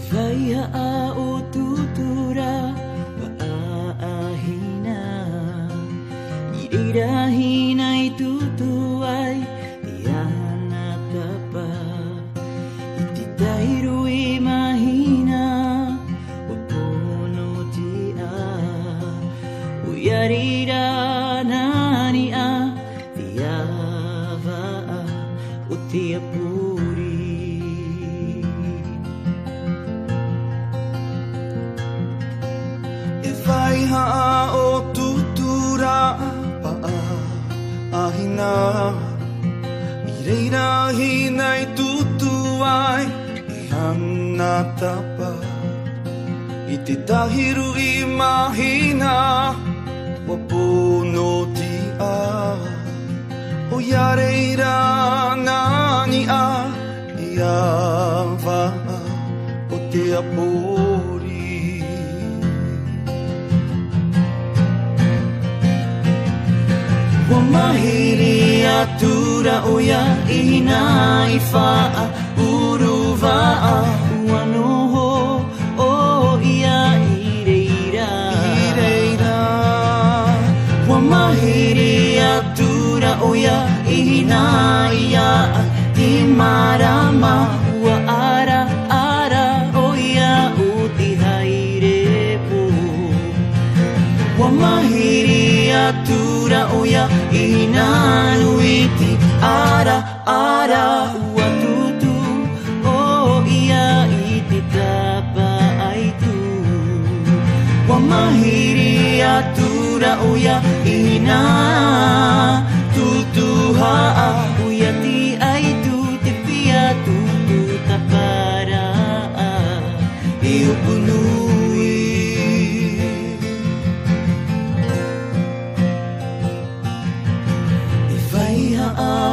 Faya o tutura paahina Irahina itutuay Tiana tapa Ititahiru imahina Wapuno tia Uyarira nania Tiava utiapuri Faiha o tutura paahina Ireirahina itutuay Ihana tapa Ititahiru imahina Wapuno tia Oyareira nania Iava o te apuri Wamahiri atura oya ina ifaa uruvaa Wanoho o ia ireira Wamahiri atura oya ina ia timarama Wa ara ara oya utihairepu Wamahiri atura oya inanuiti ara ara watutu o ia ititapa aitu Wamahiri atura oya ina tutuha uya ti aitu tipia tutu tapara iupunui Faiha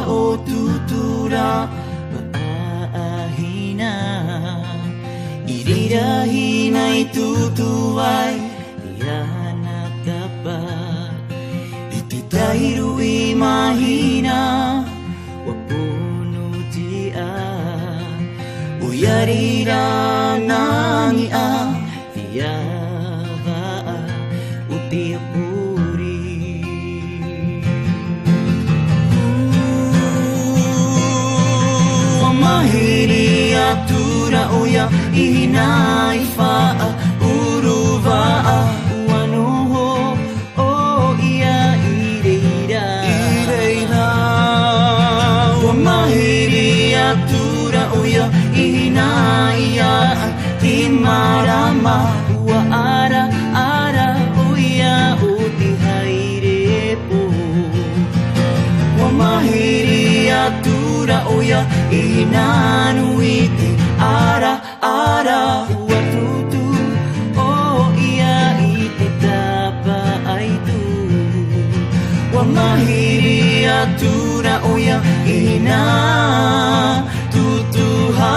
o tutura paahina Irirahina itutuay Tiana tapa Ititahiru imahina Wapuno tia Uyarira nangia Tiava utiapuri Wamahiri atura oya ina ifaa uruvaa Wanoho o ia ireira Wamahiri atura oya ina ia timarama Wa ara ara oya utihairepo Wamahiri atura oya inanuiti ara ara watutu o ia ititapa aitu Wamahiri atura oya ina tutuha